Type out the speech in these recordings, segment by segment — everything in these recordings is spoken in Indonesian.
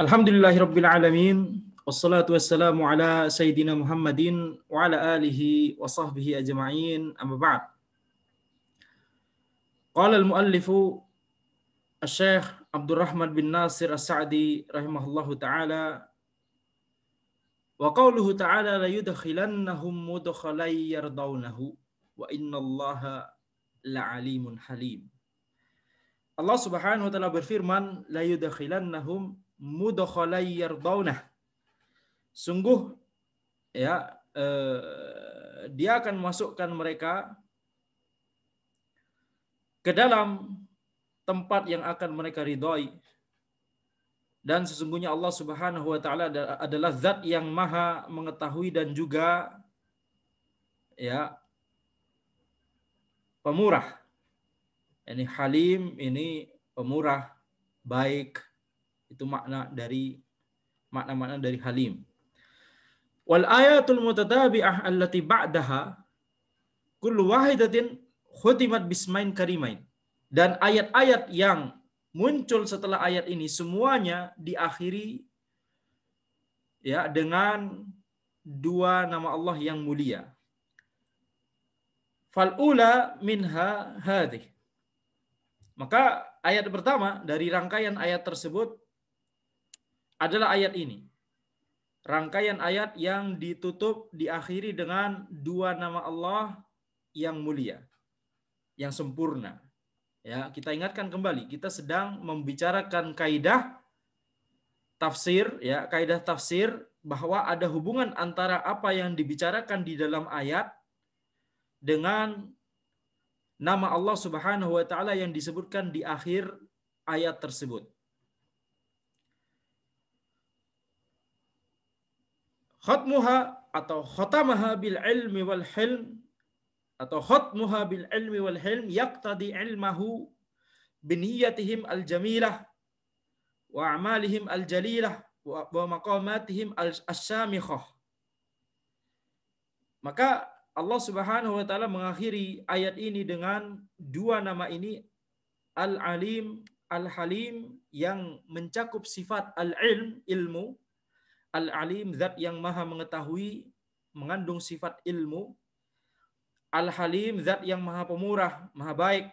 Alhamdulillahirabbil alamin wassalatu wassalamu ala sayyidina Muhammadin wa ala alihi wa sahbihi ajma'in amma ba'd. Qala al-muallifu Asy-Syaikh Abdurrahman bin Nasir As-Sa'di rahimahullahu taala wa qauluhu ta'ala la yudkhilannahum mudkhalay yardawnahu wa innallaha la'alimun halim. Allah Subhanahu wa taala berfirman la yudkhilannahum mudkhalay yardawnah. Sungguh ya dia akan masukkan mereka ke dalam tempat yang akan mereka ridhai. Dan sesungguhnya Allah Subhanahu wa taala adalah zat yang maha mengetahui dan juga ya pemurah. Ini halim, ini pemurah, baik. Itu makna-makna dari halim. Wal ayatul mutatabi'ah allati ba'daha kullu wahidatin khutimat bismain karimain. Dan ayat-ayat yang muncul setelah ayat ini semuanya diakhiri ya dengan dua nama Allah yang mulia. Fal ula minha hadhihi. Maka ayat pertama dari rangkaian ayat tersebut adalah ayat ini. Rangkaian ayat yang ditutup diakhiri dengan dua nama Allah yang mulia, yang sempurna. Ya, kita ingatkan kembali, kita sedang membicarakan kaidah tafsir, ya, kaidah tafsir bahwa ada hubungan antara apa yang dibicarakan di dalam ayat dengan nama Allah Subhanahu wa taala yang disebutkan di akhir ayat tersebut. Khatmuha atau khatamaha bil ilmi wal hilm atau khatmuha bil ilmi wal hilm yaqtadi ilmahu biniyatihim al jamilah wa a'malihim al jalilah wa maqamatihim al asyamikhah. Maka Allah Subhanahu wa taala mengakhiri ayat ini dengan dua nama ini, Al-Alim, Al-Halim, yang mencakup sifat al-ilm, ilmu. Al-Alim, zat yang maha mengetahui, mengandung sifat ilmu. Al-Halim, zat yang maha pemurah, maha baik,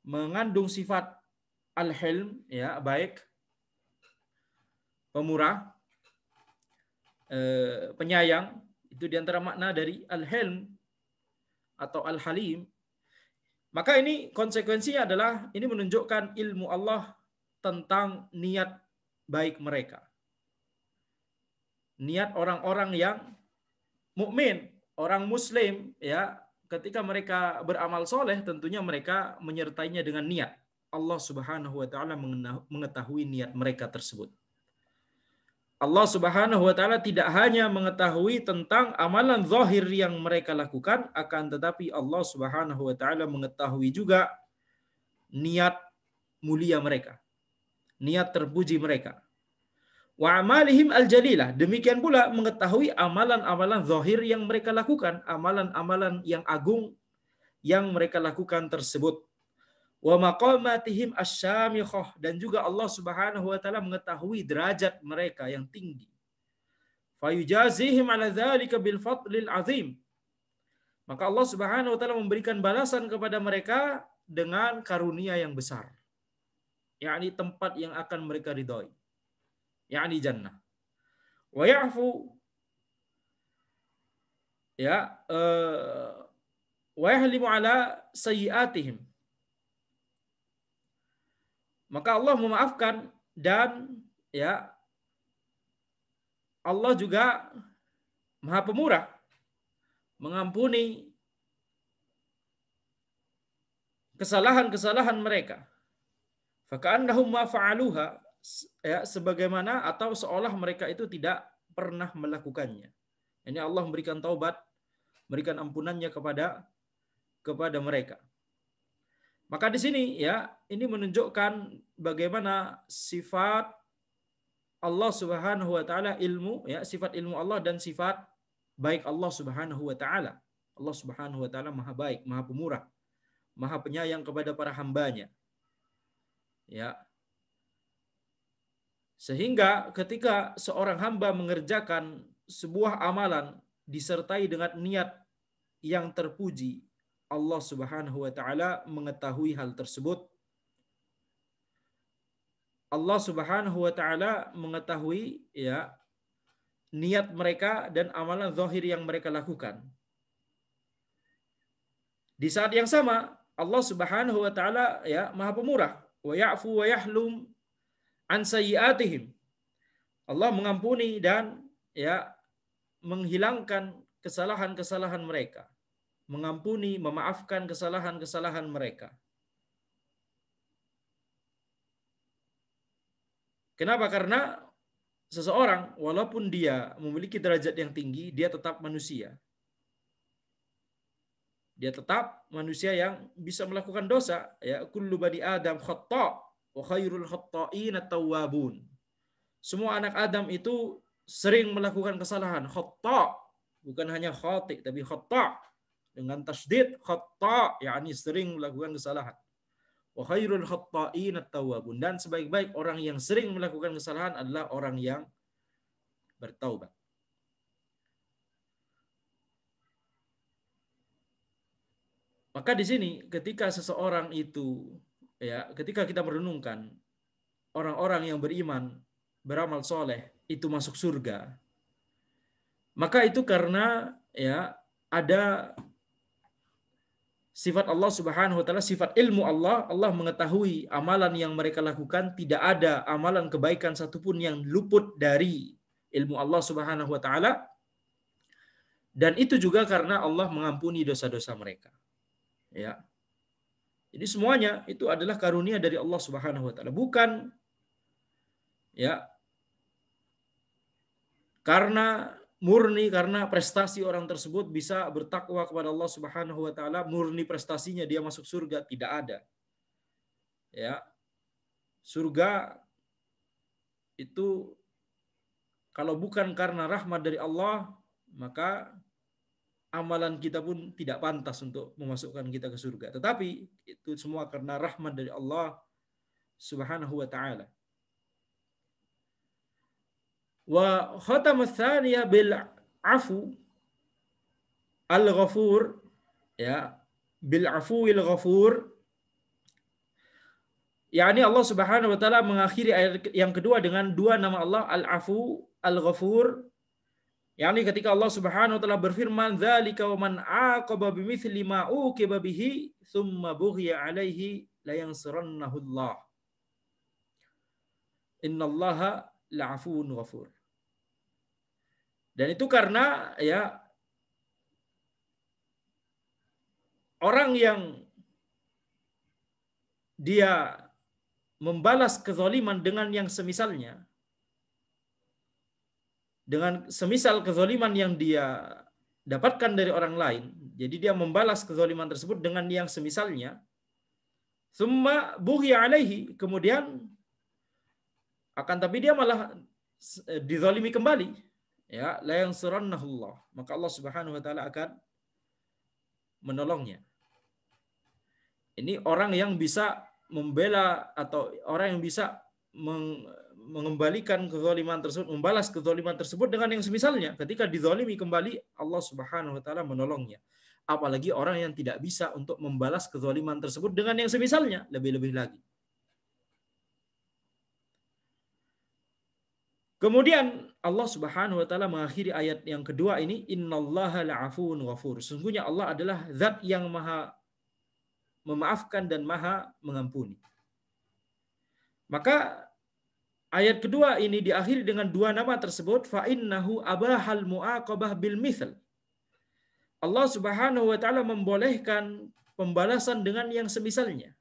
mengandung sifat al-hilm, ya, baik, pemurah, penyayang. Itu diantara makna dari al-hilm atau al-halim. Maka ini konsekuensinya adalah ini menunjukkan ilmu Allah tentang niat baik mereka. Niat orang-orang yang mukmin, orang muslim, ya, ketika mereka beramal soleh tentunya mereka menyertainya dengan niat. Allah Subhanahu wa taala mengetahui niat mereka tersebut. Allah Subhanahu wa taala tidak hanya mengetahui tentang amalan zahir yang mereka lakukan, akan tetapi Allah Subhanahu wa taala mengetahui juga niat mulia mereka, niat terpuji mereka. Wa amalihim al-jalilah, demikian pula mengetahui amalan-amalan zahir yang mereka lakukan, amalan-amalan yang agung yang mereka lakukan tersebut. Wa maqamatihim asyamikhah, dan juga Allah Subhanahu wa taala mengetahui derajat mereka yang tinggi. Fayujazihim ala dzalika bil fadlil azim. Maka Allah Subhanahu wa taala memberikan balasan kepada mereka dengan karunia yang besar. Yakni tempat yang akan mereka ridhai. Yakni jannah. Wa ya'fu ya wa yahlimu ala sayyi'atihim. Maka Allah memaafkan dan ya Allah juga Maha Pemurah, mengampuni kesalahan-kesalahan mereka. Faka'annahum ma fa'aluha, ya, sebagaimana atau seolah mereka itu tidak pernah melakukannya. Ini Allah memberikan taubat, memberikan ampunannya kepada mereka. Maka di sini ya ini menunjukkan bagaimana sifat Allah Subhanahu wa taala ilmu, ya, sifat ilmu Allah dan sifat baik Allah Subhanahu wa taala. Allah Subhanahu wa taala Maha baik, Maha pemurah, Maha penyayang kepada para hambanya. Ya. Sehingga ketika seorang hamba mengerjakan sebuah amalan disertai dengan niat yang terpuji, Allah Subhanahu wa taala mengetahui hal tersebut. Allah Subhanahu wa taala mengetahui ya niat mereka dan amalan zahir yang mereka lakukan. Di saat yang sama Allah Subhanahu wa taala ya Maha Pemurah, wa ya'fu wa yahlum an sayyi'atihim. Allah mengampuni dan ya menghilangkan kesalahan-kesalahan mereka, mengampuni, memaafkan kesalahan-kesalahan mereka. Kenapa? Karena seseorang walaupun dia memiliki derajat yang tinggi, dia tetap manusia. Dia tetap manusia yang bisa melakukan dosa. Ya, kullu bani Adam khata' wa khairul khata'in at-tawwabun. Semua anak Adam itu sering melakukan kesalahan. Khata', bukan hanya khati' tapi khata' dengan tasdid khata', yakni sering melakukan kesalahan. Wa khairul khata'in at-tawwabun, dan sebaik-baik orang yang sering melakukan kesalahan adalah orang yang bertaubat. Maka di sini ketika seseorang itu ya, ketika kita merenungkan orang-orang yang beriman, beramal soleh itu masuk surga, maka itu karena ya ada sifat Allah Subhanahu wa taala, sifat ilmu Allah. Allah mengetahui amalan yang mereka lakukan, tidak ada amalan kebaikan satupun yang luput dari ilmu Allah Subhanahu wa taala. Dan itu juga karena Allah mengampuni dosa-dosa mereka. Ya. Jadi semuanya itu adalah karunia dari Allah Subhanahu wa taala, bukan ya karena murni karena prestasi orang tersebut bisa bertakwa kepada Allah Subhanahu wa taala, murni prestasinya dia masuk surga, tidak ada. Ya. Surga itu kalau bukan karena rahmat dari Allah, maka amalan kita pun tidak pantas untuk memasukkan kita ke surga. Tetapi itu semua karena rahmat dari Allah Subhanahu wa taala. Wa khatam ats-tsaniyah bil afu al-ghafur, ya, bil afuwil ghafur, yakni Allah Subhanahu wa taala mengakhiri ayat yang kedua dengan dua nama Allah, Al-Afu, Al-Ghafur. Yakni ketika Allah Subhanahu wa taala berfirman, "Dzalika wa man 'aqaba bimithli ma uqiba bihi tsumma bughiya 'alaihi la yansurannahu Allah. Innallaha la'afuwun ghafur." Dan itu karena ya orang yang dia membalas kezaliman dengan yang semisalnya, dengan semisal kezaliman yang dia dapatkan dari orang lain, jadi dia membalas kezaliman tersebut dengan yang semisalnya, summa bughiya alaihi, kemudian akan tapi dia malah dizalimi kembali, ya, la yansurannahu Allah, maka Allah Subhanahu wa taala akan menolongnya. Ini orang yang bisa membela atau orang yang bisa mengembalikan kezaliman tersebut, membalas kezaliman tersebut dengan yang semisalnya. Ketika dizalimi kembali, Allah Subhanahu wa taala menolongnya. Apalagi orang yang tidak bisa untuk membalas kezaliman tersebut dengan yang semisalnya, lebih-lebih lagi. Kemudian Allah Subhanahu wa taala mengakhiri ayat yang kedua ini, innallaha la'afuwun ghafur. Sesungguhnya Allah adalah zat yang maha memaafkan dan maha mengampuni. Maka ayat kedua ini diakhiri dengan dua nama tersebut, fa innahu abahal muaqabah bil mithl. Allah Subhanahu wa taala membolehkan pembalasan dengan yang semisalnya.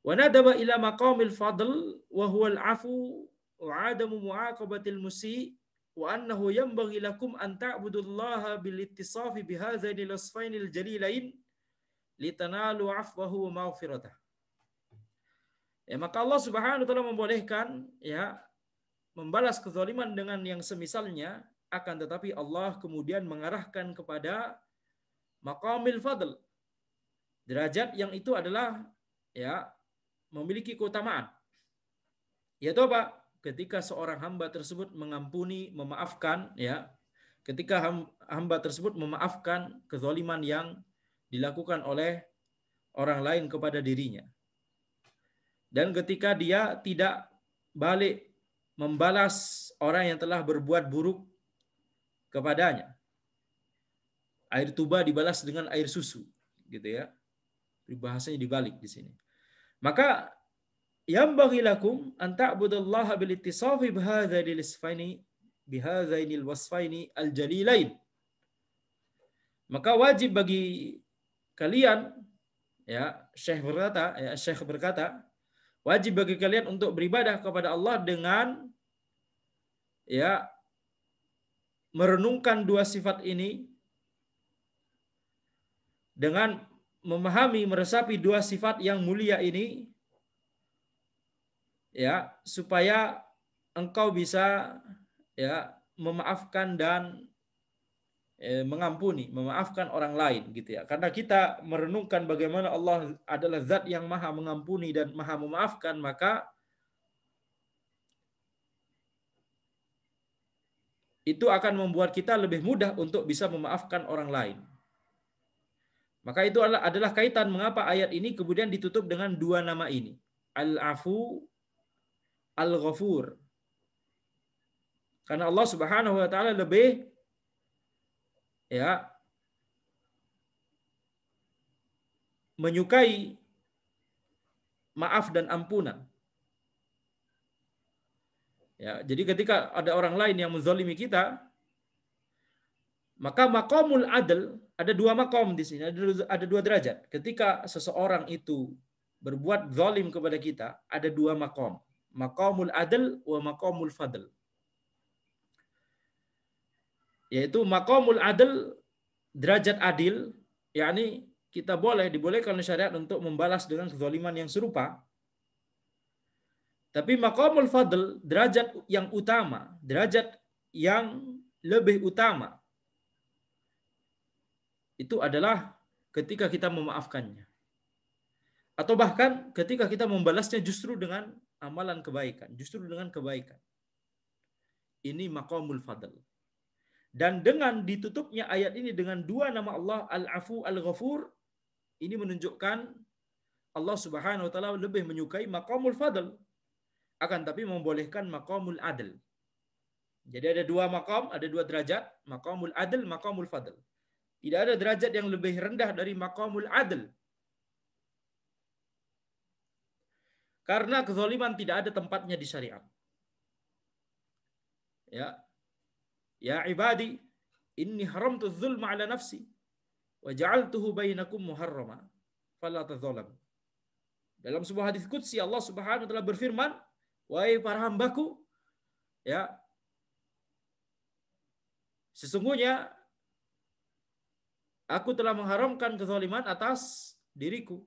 Wa nadaba ila maqamil fadl wa huwa al-afu wa adamu muaqabatil musi wa annahu yanbaghi lakum an ta'budullaha bil ittisafi bihadzaini al-wasfainil jalilain litanalu 'afwahu wa maghfiratah. Ya, maka Allah Subhanahu wa taala membolehkan ya membalas kezaliman dengan yang semisalnya, akan tetapi Allah kemudian mengarahkan kepada maqamil fadl, derajat yang itu adalah ya memiliki keutamaan. Yaitu apa? ketika seorang hamba tersebut mengampuni, memaafkan, ya, ketika hamba tersebut memaafkan kezaliman yang dilakukan oleh orang lain kepada dirinya, dan ketika dia tidak balik membalas orang yang telah berbuat buruk kepadanya. Air tuba dibalas dengan air susu, gitu ya. Bahasanya dibalik di sini. Maka yambaghi lakum an ta'budallaha bil ittisafi bihadzainil wasfaini al-jalilain. Maka wajib bagi kalian, ya, Syekh berkata, wajib bagi kalian untuk beribadah kepada Allah dengan, ya, merenungkan dua sifat ini, dengan memahami, meresapi dua sifat yang mulia ini, ya, supaya engkau bisa, ya, memaafkan dan mengampuni, memaafkan orang lain, gitu ya. Karena kita merenungkan bagaimana Allah adalah zat yang maha mengampuni dan maha memaafkan, maka itu akan membuat kita lebih mudah untuk bisa memaafkan orang lain. Maka itu adalah kaitan mengapa ayat ini kemudian ditutup dengan dua nama ini, Al-Afu, Al-Ghafur. Karena Allah Subhanahu wa taala lebih, ya, menyukai maaf dan ampunan. Ya, jadi ketika ada orang lain yang menzalimi kita, maka maqamul adl, ada dua maqam di sini, ada dua derajat. Ketika seseorang itu berbuat zalim kepada kita, ada dua maqam. Maqamul adl wa maqamul fadl. Yaitu maqamul adl, derajat adil, yakni kita dibolehkan oleh syariat untuk membalas dengan kezaliman yang serupa. Tapi maqamul fadl, derajat yang utama, derajat yang lebih utama, itu adalah ketika kita memaafkannya. Atau bahkan ketika kita membalasnya justru dengan amalan kebaikan, justru dengan kebaikan. Ini maqamul fadl. Dan dengan ditutupnya ayat ini dengan dua nama Allah, Al-Afu, Al-Ghafur, ini menunjukkan Allah Subhanahu wa taala lebih menyukai maqamul fadl, akan tapi membolehkan maqamul adl. Jadi ada dua maqam, ada dua derajat, maqamul adl, maqamul fadl. Tidak ada derajat yang lebih rendah dari maqamul adl. Karena kezaliman tidak ada tempatnya di syariat. Ya. Ya ibadi, inni haramtu dzulma ala nafsi wa ja'altuhu bainakum muharrama fala tadzalamu. Dalam sebuah hadis qudsi Allah Subhanahu wa taala berfirman, wahai para hambaku, ya, sesungguhnya aku telah mengharamkan kezaliman atas diriku,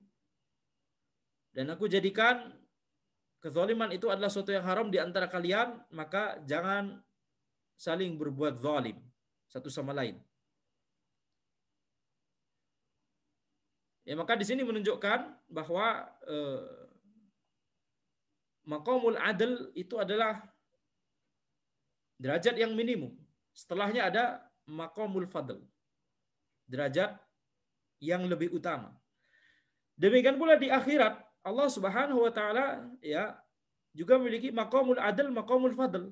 dan aku jadikan kezaliman itu adalah sesuatu yang haram di antara kalian, maka jangan saling berbuat zalim satu sama lain. Ya, maka di sini menunjukkan bahwa maqamul adl itu adalah derajat yang minimum. Setelahnya ada maqamul fadl, derajat yang lebih utama. Demikian pula di akhirat Allah Subhanahu wa taala, ya, juga memiliki maqamul adl, maqamul fadl.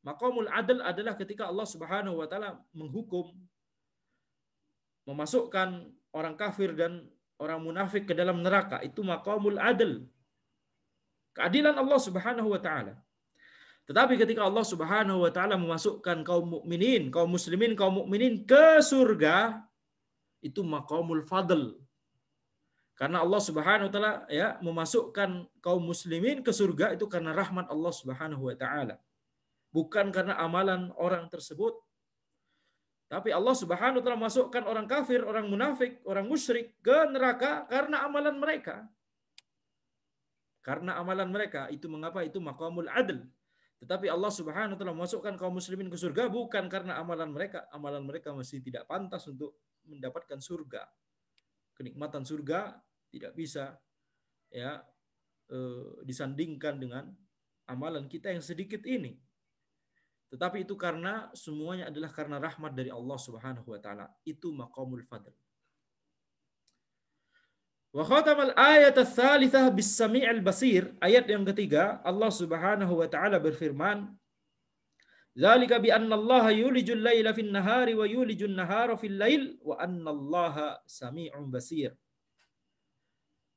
Maqamul adl adalah ketika Allah Subhanahu wa taala menghukum, memasukkan orang kafir dan orang munafik ke dalam neraka. Itu maqamul adl, keadilan Allah Subhanahu wa taala. Tetapi ketika Allah Subhanahu wa taala memasukkan kaum mukminin, kaum muslimin, kaum mukminin ke surga, itu maqamul fadl. Karena Allah Subhanahu wa taala, ya, memasukkan kaum muslimin ke surga itu karena rahmat Allah Subhanahu wa taala. Bukan karena amalan orang tersebut. Tapi Allah Subhanahu wa taala masukkan orang kafir, orang munafik, orang musyrik ke neraka karena amalan mereka. Karena amalan mereka. Itu mengapa itu maqamul adl. Tetapi Allah Subhanahu wa taala memasukkan kaum muslimin ke surga bukan karena amalan mereka. Amalan mereka masih tidak pantas untuk mendapatkan surga. Kenikmatan surga tidak bisa, ya, disandingkan dengan amalan kita yang sedikit ini. Tetapi itu karena semuanya adalah karena rahmat dari Allah Subhanahu wa taala. Itu maqamul fadl. Wa khatamal ayat ats-tsalitsah bis-sami'il basir. Ayat yang ketiga, Allah Subhanahu wa taala berfirman, "Dzalika bi anna Allah yulijul laila fin nahari wa yulijun nahara fil lail wa anna Allah sami'un basir."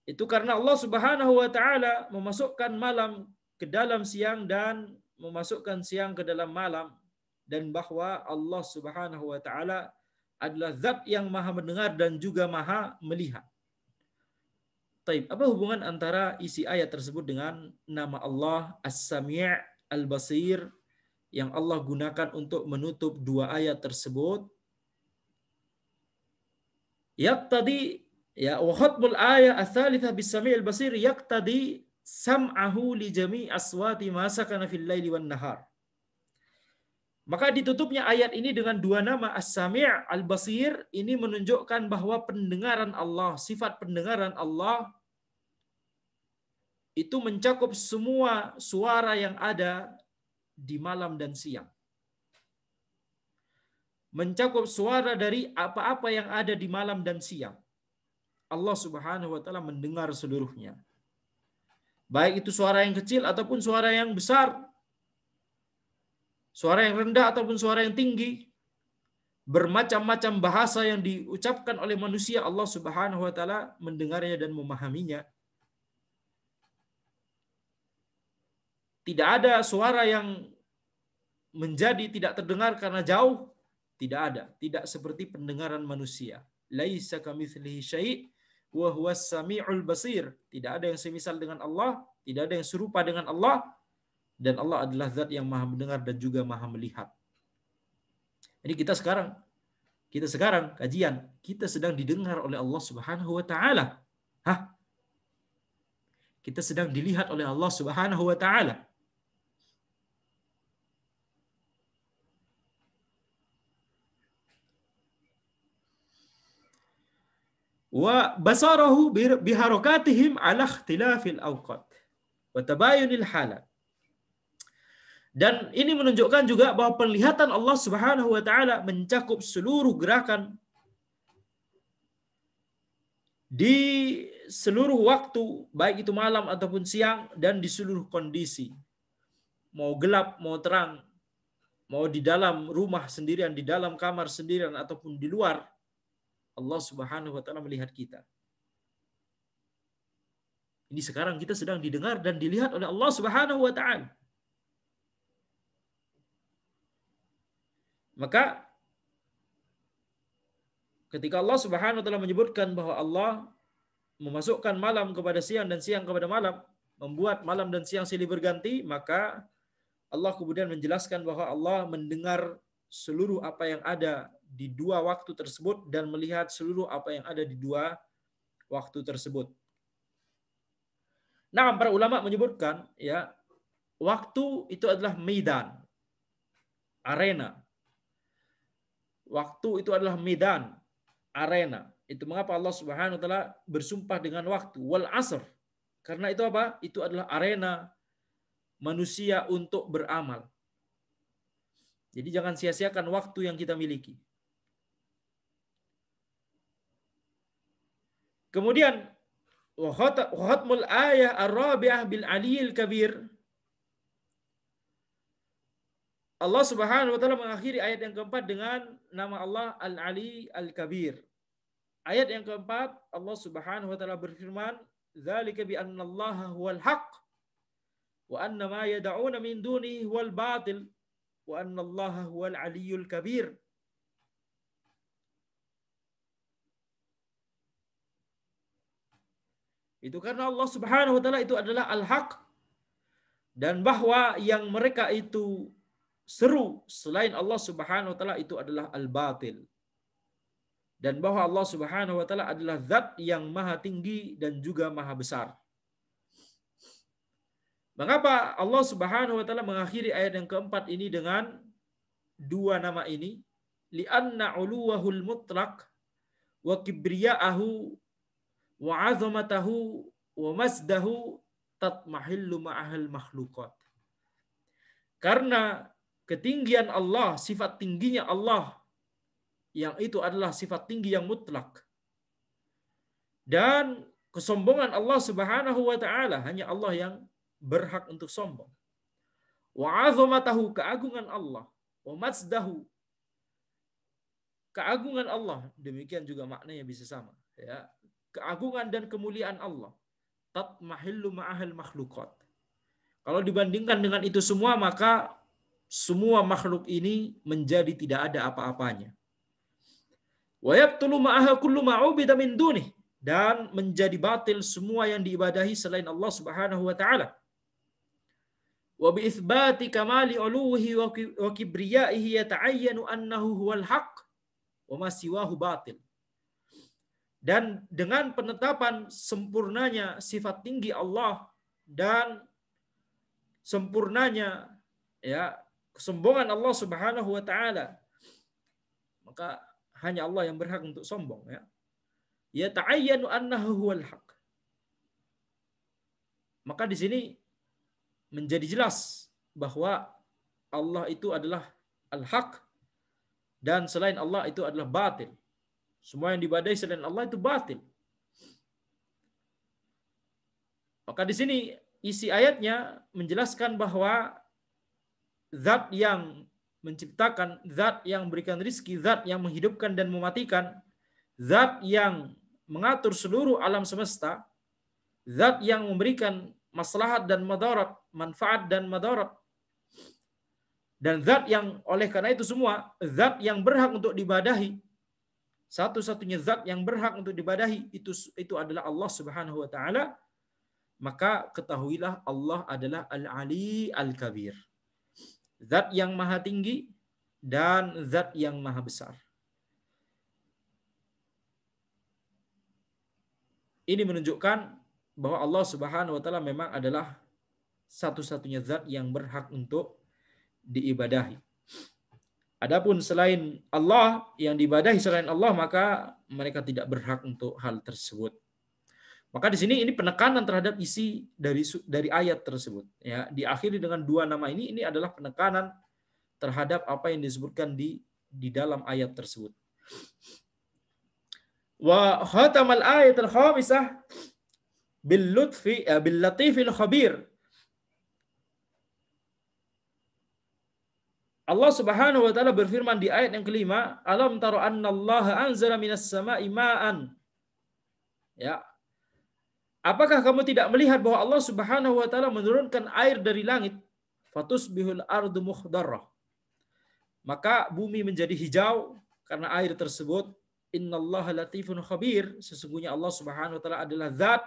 Itu karena Allah Subhanahu wa taala memasukkan malam ke dalam siang dan memasukkan siang ke dalam malam, dan bahwa Allah Subhanahu wa taala adalah zat yang maha mendengar dan juga maha melihat. Taib, apa hubungan antara isi ayat tersebut dengan nama Allah As-Sami' Al-Basir yang Allah gunakan untuk menutup dua ayat tersebut? Yaqtadi ya wa khatmul ayat ats-tsalitsah bis-Sami' Al-Basir yaqtadi sam'ahu li jami' aswati ma sakana fil laili wan nahar. Maka ditutupnya ayat ini dengan dua nama As-Sami' Al-Basir ini menunjukkan bahwa pendengaran Allah, sifat pendengaran Allah itu mencakup semua suara yang ada di malam dan siang. Mencakup suara dari apa-apa yang ada di malam dan siang. Allah Subhanahu wa taala mendengar seluruhnya. Baik itu suara yang kecil ataupun suara yang besar. Suara yang rendah ataupun suara yang tinggi. Bermacam-macam bahasa yang diucapkan oleh manusia, Allah Subhanahu wa taala mendengarnya dan memahaminya. Tidak ada suara yang menjadi tidak terdengar karena jauh. Tidak ada. Tidak seperti pendengaran manusia. Laisa kamitslihi syai' wa huwas sami'ul basir. Tidak ada yang semisal dengan Allah, tidak ada yang serupa dengan Allah, dan Allah adalah zat yang maha mendengar dan juga maha melihat. Jadi kita sekarang kajian, kita sedang didengar oleh Allah Subhanahu wa taala. Kita sedang dilihat oleh Allah Subhanahu wa taala. Wa basarahu biharakatihim ala ikhtilafil awqat wa tabayunil halat. Dan ini menunjukkan juga bahwa penglihatan Allah Subhanahu wa taala mencakup seluruh gerakan di seluruh waktu, baik itu malam ataupun siang, dan di seluruh kondisi. Mau gelap, mau terang, mau di dalam rumah sendirian, di dalam kamar sendirian ataupun di luar, Allah Subhanahu wa taala melihat kita. Ini sekarang kita sedang didengar dan dilihat oleh Allah Subhanahu wa taala. Maka ketika Allah Subhanahu wa taala menyebutkan bahwa Allah memasukkan malam kepada siang dan siang kepada malam, membuat malam dan siang silih berganti, maka Allah kemudian menjelaskan bahwa Allah mendengar seluruh apa yang ada di dua waktu tersebut dan melihat seluruh apa yang ada di dua waktu tersebut. Nah, para ulama menyebutkan ya, waktu itu adalah medan, arena. Waktu itu adalah medan, arena. Itu mengapa Allah Subhanahu wa taala bersumpah dengan waktu, wal asr. Karena itu apa? Itu adalah arena manusia untuk beramal. Jadi jangan sia-siakan waktu yang kita miliki. Kemudian wa khatmul ayah ar-rabi'ah bil aliyil kabir. Allah Subhanahu wa taala mengakhiri ayat yang keempat dengan nama Allah Al-Ali Al-Kabir. Ayat yang keempat, Allah Subhanahu wa taala berfirman, "Dzalika bi anna Allaha huwal haqq wa anna ma yad'una min dunihi huwal batil wa anna Allaha huwal aliyyul kabir." Itu karena Allah Subhanahu wa taala itu adalah Al-Haq, dan bahwa yang mereka itu seru selain Allah Subhanahu wa taala itu adalah al-batil. Dan bahwa Allah Subhanahu wa taala adalah zat yang maha tinggi dan juga maha besar. Mengapa Allah Subhanahu wa taala mengakhiri ayat yang keempat ini dengan dua nama ini? Li'anna 'uluwahul mutlaq wa kibriya'ahu wa 'azamatahu wa masdahu tatmahillu ma'ahal makhluqat. Karena ketinggian Allah, sifat tingginya Allah yang itu adalah sifat tinggi yang mutlak. Dan kesombongan Allah Subhanahu wa taala hanya Allah yang berhak untuk sombong. Wa 'azamatahu, keagungan Allah, wa majdahu, keagungan Allah, demikian juga maknanya bisa sama, ya. Keagungan dan kemuliaan Allah tatmahillu ma'ahal makhluqat. Kalau dibandingkan dengan itu semua, maka semua makhluk ini menjadi tidak ada apa-apanya. Wa yabtulu ma'aha kullu ma'ubida min dunih, dan menjadi batil semua yang diibadahi selain Allah Subhanahu wa taala. Wa bi itsbati kamali uluhi wa kibriyaihi yata'ayyanu annahu huwal haqq wa ma siwahu batil. Dan dengan penetapan sempurnanya sifat tinggi Allah dan sempurnanya, ya, kesombongan Allah Subhanahu wa taala, maka hanya Allah yang berhak untuk sombong, ya. Ya ta'ayyanu annahu huwal haq. Maka di sini menjadi jelas bahwa Allah itu adalah al-haq dan selain Allah itu adalah batil. Semua yang diibadahi selain Allah itu batil. Maka di sini isi ayatnya menjelaskan bahwa zat yang menciptakan, zat yang memberikan rizki, zat yang menghidupkan dan mematikan, zat yang mengatur seluruh alam semesta, zat yang memberikan maslahat dan madarat, manfaat dan madarat, dan zat yang oleh karena itu semua, zat yang berhak untuk diibadahi, satu-satunya zat yang berhak untuk diibadahi itu adalah Allah Subhanahu wa taala. Maka ketahuilah Allah adalah Al-Ali Al-Kabir, zat yang maha tinggi dan zat yang maha besar. Ini menunjukkan bahwa Allah Subhanahu wa taala memang adalah satu-satunya zat yang berhak untuk diibadahi. Adapun selain Allah, yang diibadahi selain Allah, maka mereka tidak berhak untuk hal tersebut. Maka di sini ini penekanan terhadap isi dari ayat tersebut, ya. Diakhiri dengan dua nama ini adalah penekanan terhadap apa yang disebutkan di dalam ayat tersebut. Wa khatamal ayat al-khamisah bil lutfi bil latifil khabir. Allah Subhanahu wa taala berfirman di ayat yang kelima, alam taro annallaha anzala minas sama'i ma'an. Ya. Apakah kamu tidak melihat bahwa Allah Subhanahu wa taala menurunkan air dari langit? Fatusbihul ardu mukhdarrah. Maka bumi menjadi hijau karena air tersebut. Innallaha latifun khabir. Sesungguhnya Allah Subhanahu wa taala adalah zat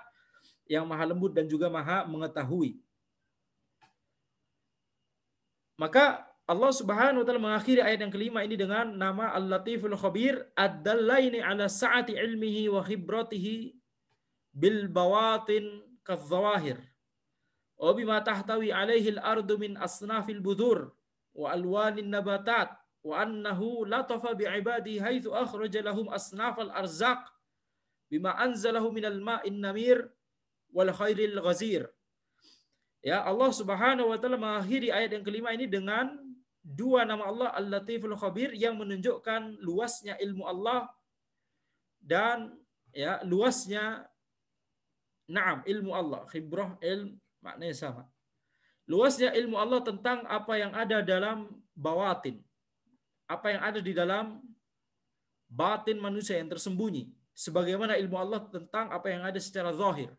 yang maha lembut dan juga maha mengetahui. Maka Allah Subhanahu wa taala mengakhiri ayat yang kelima ini dengan nama Al-Latiful Khabir, ad-dallaini ala sa'ati ilmihi wa khibratihi bil bawatin kadz-zawahir. Wa bima tahtawi alaihi al-ardu min asnafil budur wa alwanin nabatat wa annahu latafa bi ibadihi haitsu akhraja lahum asnafal arzaq bima anzalahu minal ma'in namir wal khairil ghazir. Ya, Allah Subhanahu wa taala mengakhiri ayat yang kelima ini dengan dua nama Allah Al-Latiful Khabir yang menunjukkan luasnya ilmu Allah dan, ya, luasnya ilmu Allah. Khibrah, ilm, maknanya sama. Luasnya ilmu Allah tentang apa yang ada dalam bawatin, apa yang ada di dalam batin manusia yang tersembunyi, sebagaimana ilmu Allah tentang apa yang ada secara zahir.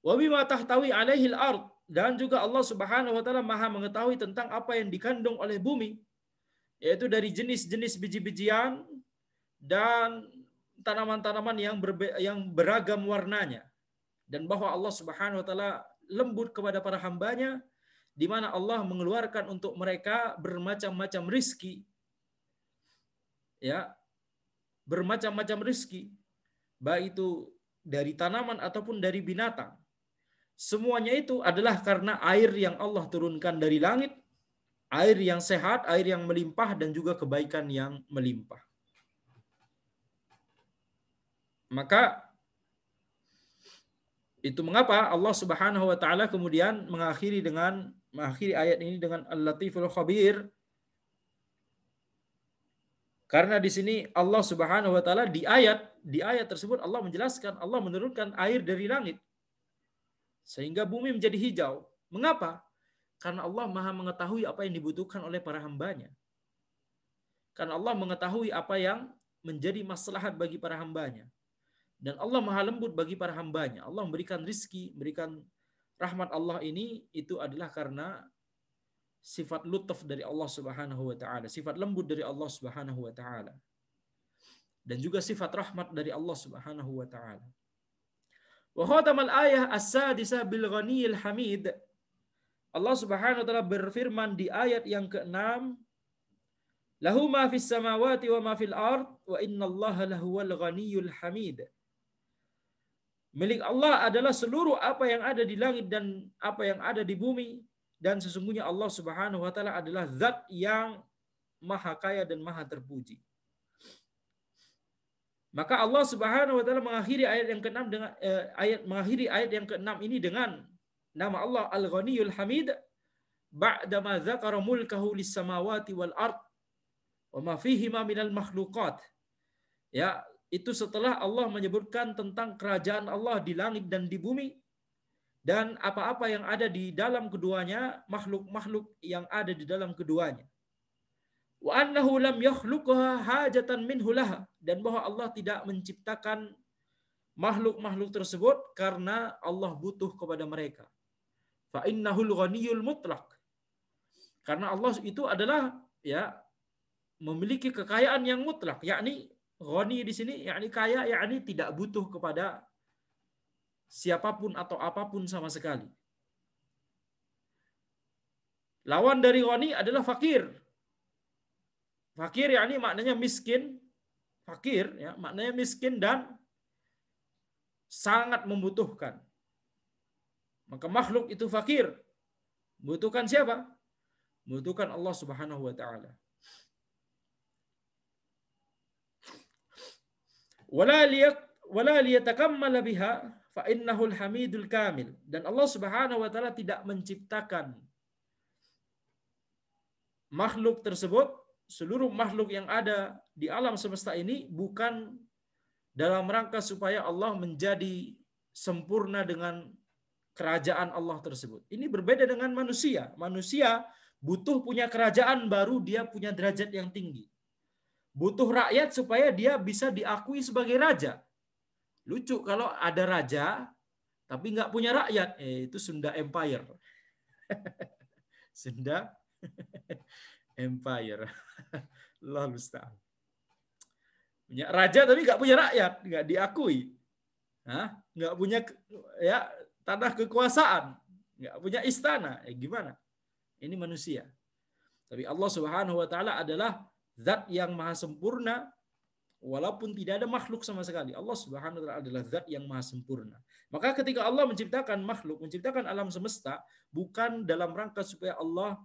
Wa bima tahtawi alaihi al-ard, dan juga Allah Subhanahu wa taala Maha mengetahui tentang apa yang dikandung oleh bumi, yaitu dari jenis-jenis biji-bijian dan tanaman-tanaman yang beragam warnanya, dan bahwa Allah Subhanahu wa taala lembut kepada para hambanya, di mana Allah mengeluarkan untuk mereka bermacam-macam rizki, ya, bermacam-macam rizki, baik itu dari tanaman ataupun dari binatang. Semuanya itu adalah karena air yang Allah turunkan dari langit, air yang sehat, air yang melimpah, dan juga kebaikan yang melimpah. Maka Itu mengapa Allah Subhanahu wa taala kemudian mengakhiri ayat ini dengan Al-Latiful Khabir, karena di sini Allah Subhanahu wa taala di ayat tersebut Allah menjelaskan Allah menurunkan air dari langit sehingga bumi menjadi hijau. Mengapa? Karena Allah Maha mengetahui apa yang dibutuhkan oleh para hambanya. Karena Allah mengetahui apa yang menjadi maslahat bagi para hambanya. Dan Allah Maha lembut bagi para hambanya. Allah memberikan rizki, memberikan rahmat Allah ini itu adalah karena sifat lutf dari Allah Subhanahu wa taala, sifat lembut dari Allah Subhanahu wa taala. Dan juga sifat rahmat dari Allah Subhanahu wa taala. Wa khatamal ayah as-sadisah bil ghaniyil hamid. Allah Subhanahu wa taala berfirman di ayat yang ke-6, lahu ma fis samawati wa ma fil ard wa innallaha lahuwal ghaniyul hamid. Milik Allah adalah seluruh apa yang ada di langit dan apa yang ada di bumi, dan sesungguhnya Allah Subhanahu wa taala adalah zat yang maha kaya dan maha terpuji. Maka Allah Subhanahu wa taala mengakhiri ayat yang ke-6 dengan ayat yang ke-6 ini dengan nama Allah Al-Ghaniyul Hamid ba'da ma dzakara mulkahu lis samawati wal ard wa ma fihima minal makhluqat. Ya, itu setelah Allah menyebutkan tentang kerajaan Allah di langit dan di bumi dan apa-apa yang ada di dalam keduanya, makhluk-makhluk yang ada di dalam keduanya. Wa annahu lam yakhluqha hajatan minhu laha, dan bahwa Allah tidak menciptakan makhluk-makhluk tersebut karena Allah butuh kepada mereka. Fa innahul ghaniyul mutlaq. Karena Allah itu adalah memiliki kekayaan yang mutlak, yakni ghani di sini yakni kaya, yakni tidak butuh kepada siapapun atau apapun sama sekali. Lawan dari ghani adalah fakir. Fakir yakni maknanya miskin. Fakir ya, maknanya miskin dan sangat membutuhkan. Maka makhluk itu fakir. Membutuhkan siapa? Membutuhkan Allah Subhanahu wa taala. Wala liyatakammala biha fa innahul hamidul kamil. Dan Allah Subhanahu wa taala tidak menciptakan makhluk tersebut, seluruh makhluk yang ada di alam semesta ini bukan dalam rangka supaya Allah menjadi sempurna dengan kerajaan Allah tersebut. Ini berbeda dengan manusia. Manusia butuh punya kerajaan baru dia punya derajat yang tinggi. Butuh rakyat supaya dia bisa diakui sebagai raja. Lucu kalau ada raja tapi nggak punya rakyat. Itu Sunda Empire. Sunda Empire. Allah musta'an. Punya raja tapi nggak punya rakyat, nggak diakui. Nggak punya tanah kekuasaan, nggak punya istana. Gimana? Ini manusia. Tapi Allah Subhanahu wa taala adalah zat yang maha sempurna walaupun tidak ada makhluk sama sekali. Allah Subhanahu wa taala adalah zat yang maha sempurna. Maka ketika Allah menciptakan makhluk, menciptakan alam semesta, bukan dalam rangka supaya Allah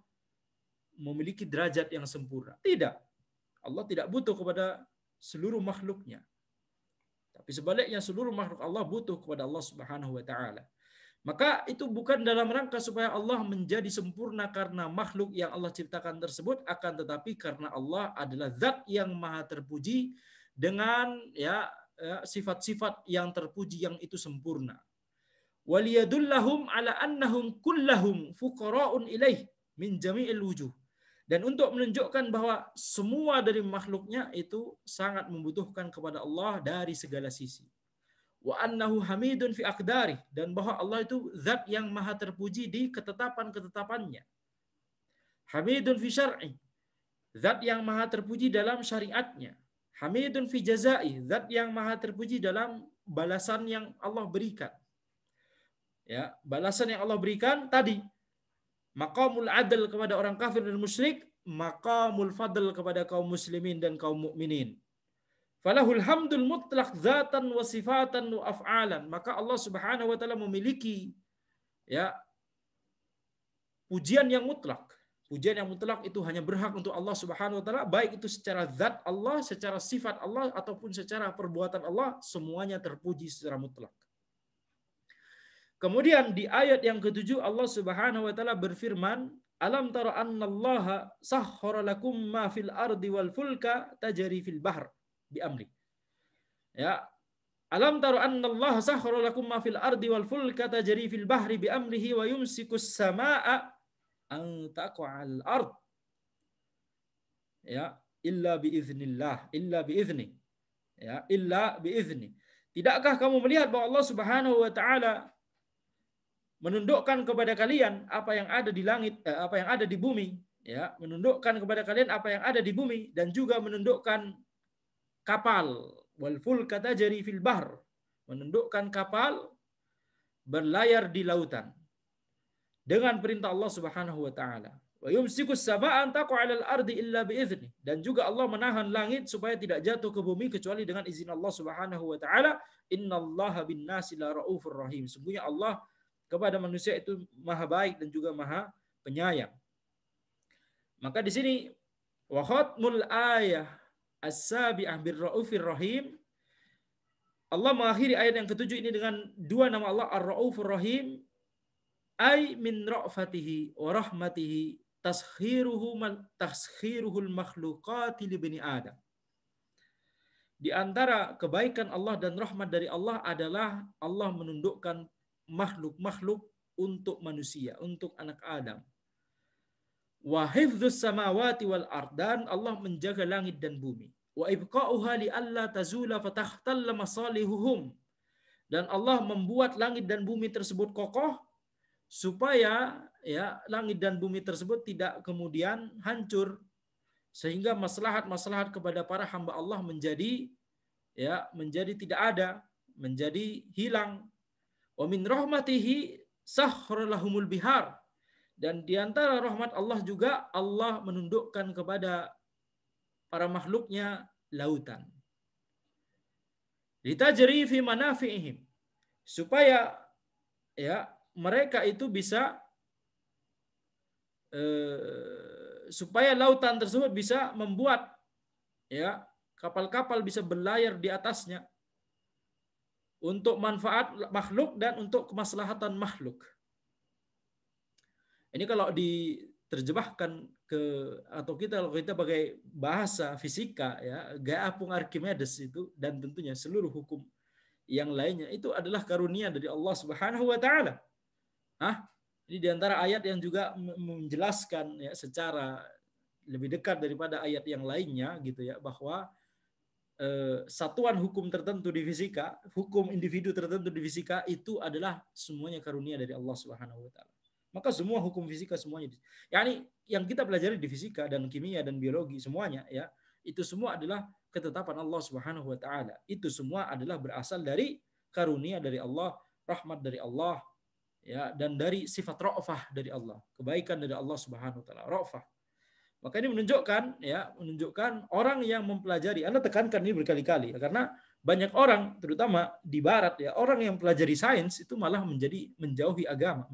memiliki derajat yang sempurna. Tidak. Allah tidak butuh kepada seluruh makhluknya. Tapi sebaliknya seluruh makhluk Allah butuh kepada Allah Subhanahu wa taala. Maka itu bukan dalam rangka supaya Allah menjadi sempurna karena makhluk yang Allah ciptakan tersebut, akan tetapi karena Allah adalah zat yang maha terpuji dengan sifat-sifat yang terpuji yang itu sempurna. Waliyadullahum ala annahum kullahum fuqara'un ilaih min jami'il wujuh. Dan untuk menunjukkan bahwa semua dari makhluknya itu sangat membutuhkan kepada Allah dari segala sisi. Wa annahu hamidun fi aqdarih, dan bahwa Allah itu zat yang maha terpuji di ketetapan-ketetapannya. Hamidun fi syar'i, zat yang maha terpuji dalam syariatnya. Hamidun fi jazai, zat yang maha terpuji dalam balasan yang Allah berikan. Ya, balasan yang Allah berikan tadi maqamul adl kepada orang kafir dan musyrik, maqamul fadl kepada kaum muslimin dan kaum mukminin. Falahul hamdul mutlaq zatan wa sifatan wa af'alan. Maka Allah Subhanahu wa taala memiliki pujian yang mutlak. Pujian yang mutlak itu hanya berhak untuk Allah Subhanahu wa taala, baik itu secara zat Allah, secara sifat Allah ataupun secara perbuatan Allah, semuanya terpuji secara mutlak. Kemudian di ayat yang ketujuh Allah Subhanahu wa taala berfirman, "Alam tara annallaha sahhara lakum ma fil ardi wal fulka tajri fil bahr bi amri." Ya, alam tara annallaha sahhara lakum ma fil ardi wal fulka tajri fil bahri bi amrihi wa yumsikus samaa'a an taqa'a al ard. Ya, illa bi iznillah, illa bi izni. Ya, illa bi izni. Tidakkah kamu melihat bahwa Allah Subhanahu wa taala menundukkan kepada kalian apa yang ada di langit, apa yang ada di bumi, ya, menundukkan kepada kalian apa yang ada di bumi, dan juga menundukkan kapal, wal fulka tajri fil bahr, menundukkan kapal berlayar di lautan dengan perintah Allah Subhanahu wa taala. Wa yumsikus samaa'a an taqa'a 'alal ardi illa bi'izni, dan juga Allah menahan langit supaya tidak jatuh ke bumi kecuali dengan izin Allah Subhanahu wa taala. Innallaha bin-nasi la raufur rahim. Sungguhnya Allah kepada manusia itu maha baik dan juga maha penyayang. Maka di sini wa khatmul ayah as-sabi'ah bir-raufir rahim. Allah mengakhiri ayat yang ketujuh ini dengan dua nama Allah, Ar-Raufur Rahim, ay min ra'fatihi wa rahmatihi taskhiruhul makhluqati li bani Adam. Di antara kebaikan Allah dan rahmat dari Allah adalah Allah menundukkan makhluk-makhluk untuk manusia, untuk anak Adam. Wa hifdzus samawati wal ard, dan Allah menjaga langit dan bumi. Wa ibqa'uha li alla tazula fatahtalla masalihuhum, dan Allah membuat langit dan bumi tersebut kokoh supaya ya langit dan bumi tersebut tidak kemudian hancur, sehingga maslahat-maslahat kepada para hamba Allah menjadi tidak ada, menjadi hilang. Wa min rahmatihi sahhara lahumul bihar, dan di antara rahmat Allah juga Allah menundukkan kepada para makhluknya lautan. Litajri fi manafi'ihim, supaya ya mereka itu bisa supaya lautan tersebut bisa membuat ya kapal-kapal bisa berlayar di atasnya untuk manfaat makhluk dan untuk kemaslahatan makhluk. Ini kalau diterjemahkan kalau kita pakai bahasa fisika ya, gaya apung Archimedes itu, dan tentunya seluruh hukum yang lainnya itu adalah karunia dari Allah Subhanahu wa taala. Ini diantara ayat yang juga menjelaskan ya secara lebih dekat daripada ayat yang lainnya gitu ya, bahwa satuan hukum tertentu di fisika, hukum individu tertentu di fisika itu adalah semuanya karunia dari Allah Subhanahu wa taala. Maka semua hukum fisika semuanya, yakni yang kita pelajari di fisika dan kimia dan biologi semuanya ya, itu semua adalah ketetapan Allah Subhanahu wa taala. Itu semua adalah berasal dari karunia dari Allah, rahmat dari Allah ya, dan dari sifat ra'fah dari Allah, kebaikan dari Allah Subhanahu wa taala, ra'fah. Maka ini menunjukkan orang yang mempelajari, Anda tekankan ini berkali-kali ya, karena banyak orang terutama di barat ya, orang yang pelajari sains itu malah menjauhi agama,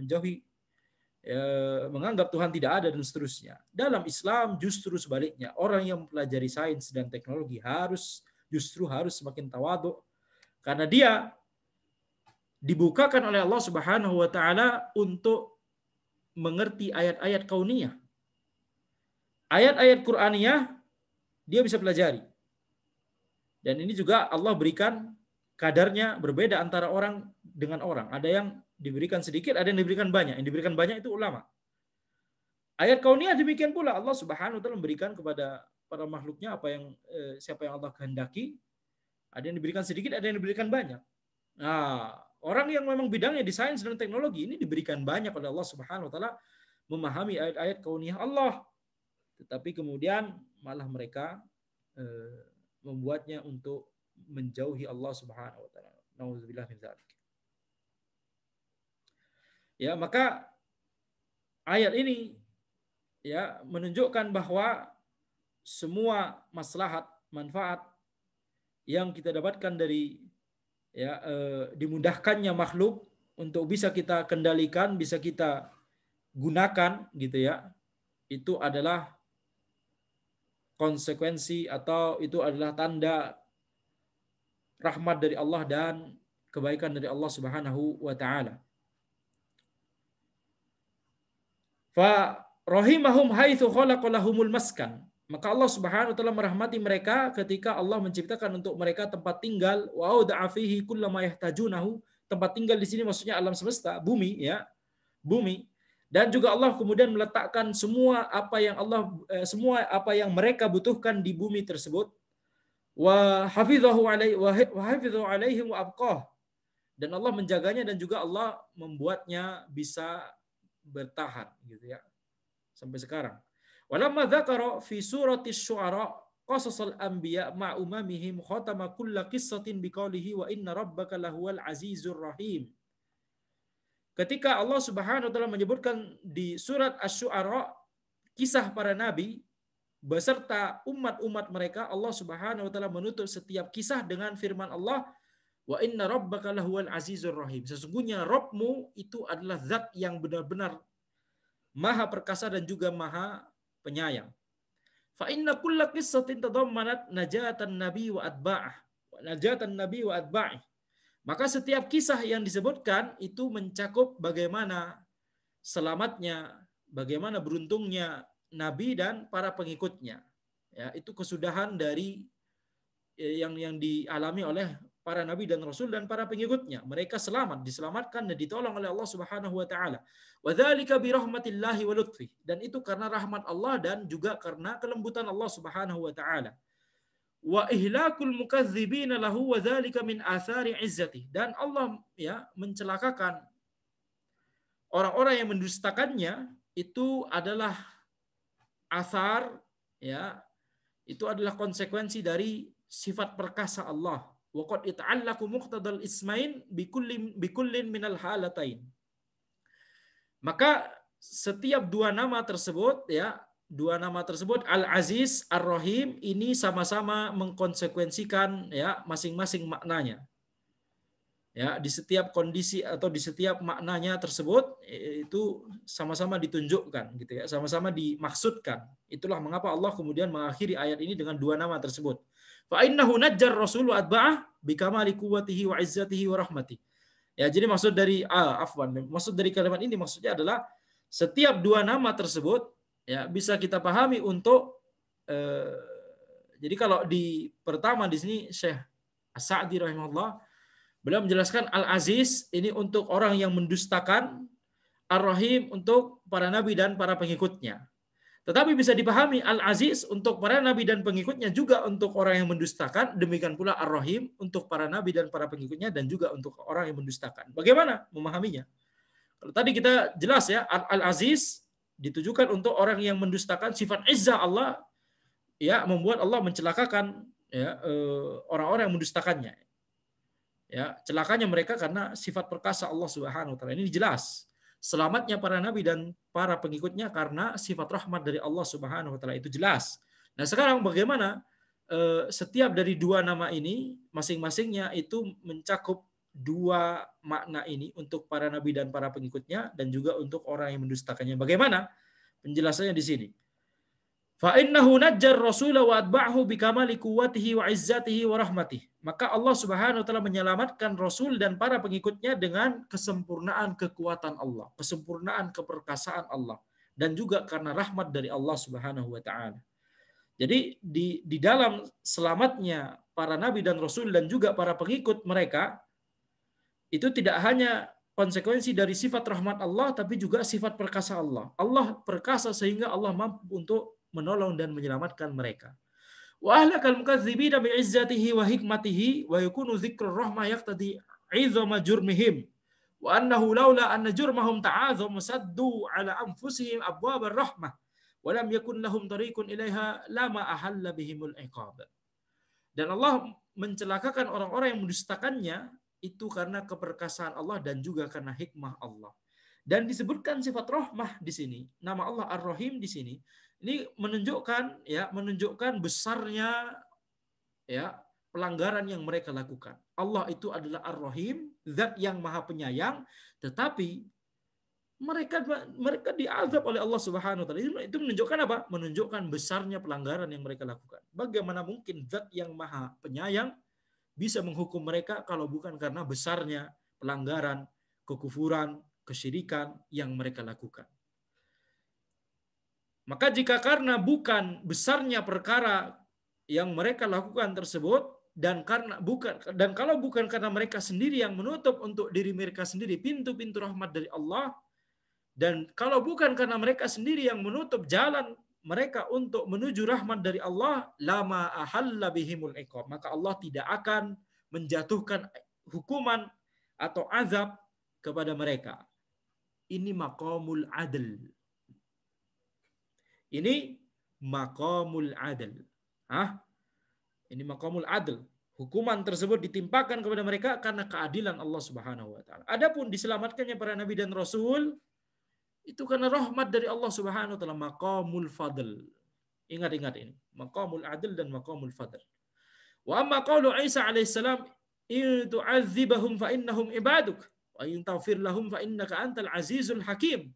menganggap Tuhan tidak ada dan seterusnya. Dalam Islam justru sebaliknya, orang yang mempelajari sains dan teknologi harus semakin tawadhu, karena dia dibukakan oleh Allah Subhanahu wa taala untuk mengerti ayat-ayat kauniyah. Ayat-ayat Qur'aniyah dia bisa pelajari. Dan ini juga Allah berikan kadarnya berbeda antara orang dengan orang. Ada yang diberikan sedikit, ada yang diberikan banyak. Yang diberikan banyak itu ulama. Ayat kauniyah demikian pula, Allah Subhanahu wa taala memberikan kepada para makhluknya apa yang siapa yang Allah kehendaki. Ada yang diberikan sedikit, ada yang diberikan banyak. Nah, orang yang memang bidangnya di sains dan teknologi ini diberikan banyak oleh Allah Subhanahu wa taala memahami ayat-ayat kauniyah Allah. Tetapi kemudian malah mereka membuatnya untuk menjauhi Allah Subhanahu wa taala. Nauzubillah min dzalik. Ya, maka ayat ini ya menunjukkan bahwa semua maslahat, manfaat yang kita dapatkan dari dimudahkannya makhluk untuk bisa kita kendalikan, bisa kita gunakan gitu ya. Itu adalah konsekuensi atau itu adalah tanda rahmat dari Allah dan kebaikan dari Allah Subhanahu wa taala. Fa rahimahum haitsu khalaqa lahumul maskan. Maka Allah Subhanahu wa taala merahmati mereka ketika Allah menciptakan untuk mereka tempat tinggal, wa auda'a fihi kullama yahtajunahu. Tempat tinggal di sini maksudnya alam semesta, bumi ya, bumi. Dan juga Allah kemudian meletakkan semua apa yang mereka butuhkan di bumi tersebut. Wa hafizahu alaihim wa abqah. Dan Allah menjaganya dan juga Allah membuatnya bisa bertahan gitu ya sampai sekarang. Walamma dzakara fi surati asy-syu'ara qasasal anbiya ma umamihim khatama kulla qissatin biqaulihi wa inna rabbaka lahuwal azizur rahim. Ketika Allah Subhanahu wa taala menyebutkan di surat Asy-Syu'ara kisah para nabi beserta umat-umat mereka, Allah Subhanahu wa taala menutup setiap kisah dengan firman Allah, wa inna rabbaka lahuwal azizur rahim. Sesungguhnya Rabbmu itu adalah zat yang benar-benar maha perkasa dan juga maha penyayang. Fa inna kulla qissatin tadammanat najatan nabi wa atba'ah. Najatan nabi wa atba'ih. Maka setiap kisah yang disebutkan itu mencakup bagaimana selamatnya, bagaimana beruntungnya nabi dan para pengikutnya. Ya, itu kesudahan dari yang dialami oleh para nabi dan rasul dan para pengikutnya. Mereka selamat, diselamatkan dan ditolong oleh Allah Subhanahu wa taala. Wa dzalika bi rahmatillahi wa lutfi. Dan itu karena rahmat Allah dan juga karena kelembutan Allah Subhanahu wa taala. Wa ihlakul mukadzibina lahu wa dzalika min athari izzati. Dan Allah ya mencelakakan orang-orang yang mendustakannya itu adalah athar ya, itu adalah konsekuensi dari sifat perkasa Allah. Wa qad ita'allaqu muqtadal ismain bikullin minal halatain. Maka setiap dua nama tersebut ya, dua nama tersebut Al-Aziz, Ar-Rahim ini sama-sama mengkonsekuensikan ya masing-masing maknanya. Ya, di setiap kondisi atau di setiap maknanya tersebut itu sama-sama ditunjukkan gitu ya, sama-sama dimaksudkan. Itulah mengapa Allah kemudian mengakhiri ayat ini dengan dua nama tersebut. Fa innahu najjar rasulu atba'ah bikamali quwwatihi wa izzatihi wa rahmatihi. Ya, jadi maksud dari maksud dari kalimat ini maksudnya adalah setiap dua nama tersebut ya bisa kita pahami untuk jadi kalau di pertama di sini Syekh As-Sa'di rahimahullah beliau menjelaskan Al-Aziz ini untuk orang yang mendustakan, Ar-Rahim untuk para nabi dan para pengikutnya. Tetapi bisa dipahami Al-Aziz untuk para nabi dan pengikutnya juga untuk orang yang mendustakan, demikian pula Ar-Rahim untuk para nabi dan para pengikutnya dan juga untuk orang yang mendustakan. Bagaimana memahaminya? Kalau tadi kita jelas ya, Al-Aziz ditujukan untuk orang yang mendustakan sifat izzah Allah, ya membuat Allah mencelakakan ya orang-orang yang mendustakannya. Ya, celakanya mereka karena sifat perkasa Allah Subhanahu wa taala. Ini jelas. Selamatnya para nabi dan para pengikutnya karena sifat rahmat dari Allah Subhanahu wa taala itu jelas. Nah, sekarang bagaimana setiap dari dua nama ini masing-masingnya itu mencakup dua makna ini untuk para nabi dan para pengikutnya dan juga untuk orang yang mendustakannya. Bagaimana? Penjelasannya di sini. Fa innahu najjar rasula wa atba'ahu bikamali quwwatihi wa izzatihi wa rahmatihi. Maka Allah Subhanahu wa taala menyelamatkan rasul dan para pengikutnya dengan kesempurnaan kekuatan Allah, kesempurnaan keperkasaan Allah dan juga karena rahmat dari Allah Subhanahu wa taala. Jadi di dalam selamatnya para nabi dan rasul dan juga para pengikut mereka itu tidak hanya konsekuensi dari sifat rahmat Allah tapi juga sifat perkasa Allah. Allah perkasa sehingga Allah mampu untuk menolong dan menyelamatkan mereka. Wa ahlakal mukadzibina bi'izzatihi wa hikmatihi wa yakunu dzikrur rahmah yaqtadi 'izama jurmihim wa annahu laula anna jurmahum ta'azam saddu 'ala anfusihim abwabar rahmah wa lam yakun lahum tariqun ilaiha lama ahalla bihimul iqab. Dan Allah mencelakakan orang-orang yang mendustakannya itu karena keperkasaan Allah dan juga karena hikmah Allah. Dan disebutkan sifat rahmah di sini, nama Allah Ar-Rahim di sini. Ini menunjukkan besarnya ya pelanggaran yang mereka lakukan. Allah itu adalah Ar-Rahim, zat yang Maha Penyayang, tetapi mereka diazab oleh Allah Subhanahu wa taala. Itu menunjukkan apa? Menunjukkan besarnya pelanggaran yang mereka lakukan. Bagaimana mungkin zat yang Maha Penyayang bisa menghukum mereka kalau bukan karena besarnya pelanggaran, kekufuran, kesyirikan yang mereka lakukan. Maka jika karena bukan besarnya perkara yang mereka lakukan tersebut, dan kalau bukan karena mereka sendiri yang menutup untuk diri mereka sendiri pintu-pintu rahmat dari Allah, dan kalau bukan karena mereka sendiri yang menutup jalan mereka untuk menuju rahmat dari Allah, lama ahalla bihimul iqab, maka Allah tidak akan menjatuhkan hukuman atau azab kepada mereka. Ini maqamul adl. Ini maqamul adl. Ini maqamul adl. Hukuman tersebut ditimpakan kepada mereka karena keadilan Allah Subhanahu wa taala. Adapun diselamatkannya para nabi dan rasul itu karena rahmat dari Allah Subhanahu wa taala, maqamul fadl. Ingat-ingat ini, maqamul adl dan maqamul fadl. Wa amma qaulu Isa alaihissalam, in tu'adzibahum fa innahum ibaduk wa in taghfir lahum fa innaka antal azizul hakim.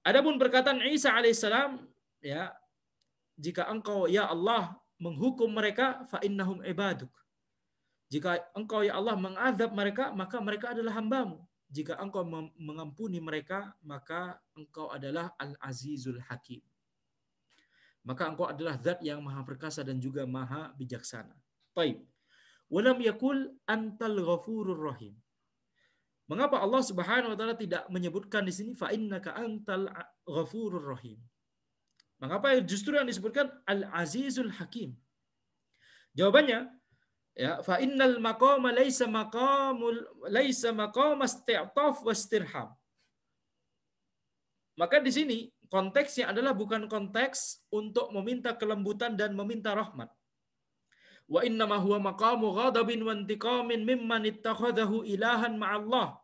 Adapun perkataan Isa alaihissalam, ya, jika engkau ya Allah menghukum mereka, fa innahum ibaduk. Jika engkau ya Allah mengazab mereka, maka mereka adalah hambamu. Jika engkau mengampuni mereka, maka engkau adalah Al-Azizul Hakim. Maka engkau adalah zat yang maha perkasa dan juga maha bijaksana. Taib. Walam yakul antal ghafurur rahim. Mengapa Allah Subhanahu wa taala tidak menyebutkan di sini fa innaka antal ghafurur rahim? Mengapa justru yang disebutkan Al-Azizul Hakim? Jawabannya, ya, fa innal maqama laisa maqam isti'taf wastirham. Maka di sini konteksnya adalah bukan konteks untuk meminta kelembutan dan meminta rahmat. Wa innama huwa maqamu ghadabin wa intiqamin mimman ittakhadahu ilahan ma'allah.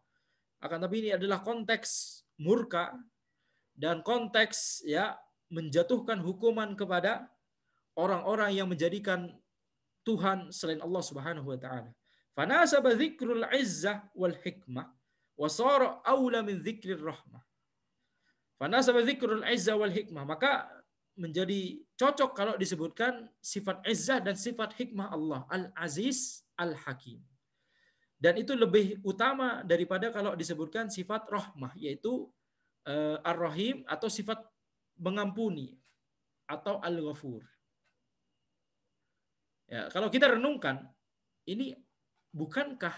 Akan tapi ini adalah konteks murka dan konteks, ya, menjatuhkan hukuman kepada orang-orang yang menjadikan Tuhan selain Allah Subhanahu wa taala. Fanasaba dzikrul izzah wal hikmah wa sara aula min dzikrir rahmah. Fanasaba dzikrul izzah wal hikmah, maka menjadi cocok kalau disebutkan sifat izzah dan sifat hikmah Allah, Al-Aziz, Al-Hakim. Dan itu lebih utama daripada kalau disebutkan sifat rahmah, yaitu Ar-Rahim atau sifat mengampuni atau Al-Ghafur. Ya, kalau kita renungkan, ini bukankah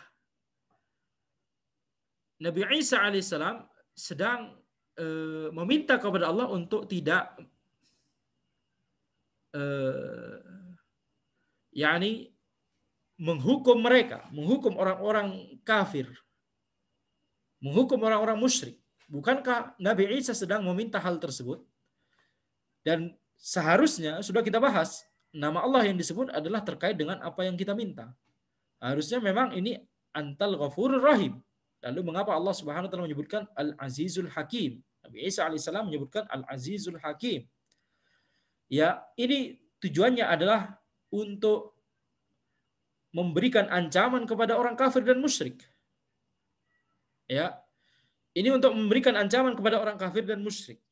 Nabi Isa alaihissalam sedang meminta kepada Allah untuk tidak yakni menghukum mereka, menghukum orang-orang kafir, menghukum orang-orang musyrik. Bukankah Nabi Isa sedang meminta hal tersebut? Dan seharusnya sudah kita bahas, nama Allah yang disebut adalah terkait dengan apa yang kita minta. Harusnya memang ini antal ghafurur rahim. Lalu mengapa Allah Subhanahu wa taala menyebutkan Al-Azizul Hakim? Nabi Isa alaihissalam menyebutkan Al-Azizul Hakim. Ya, ini tujuannya adalah untuk memberikan ancaman kepada orang kafir dan musyrik. Ya. Ini untuk memberikan ancaman kepada orang kafir dan musyrik.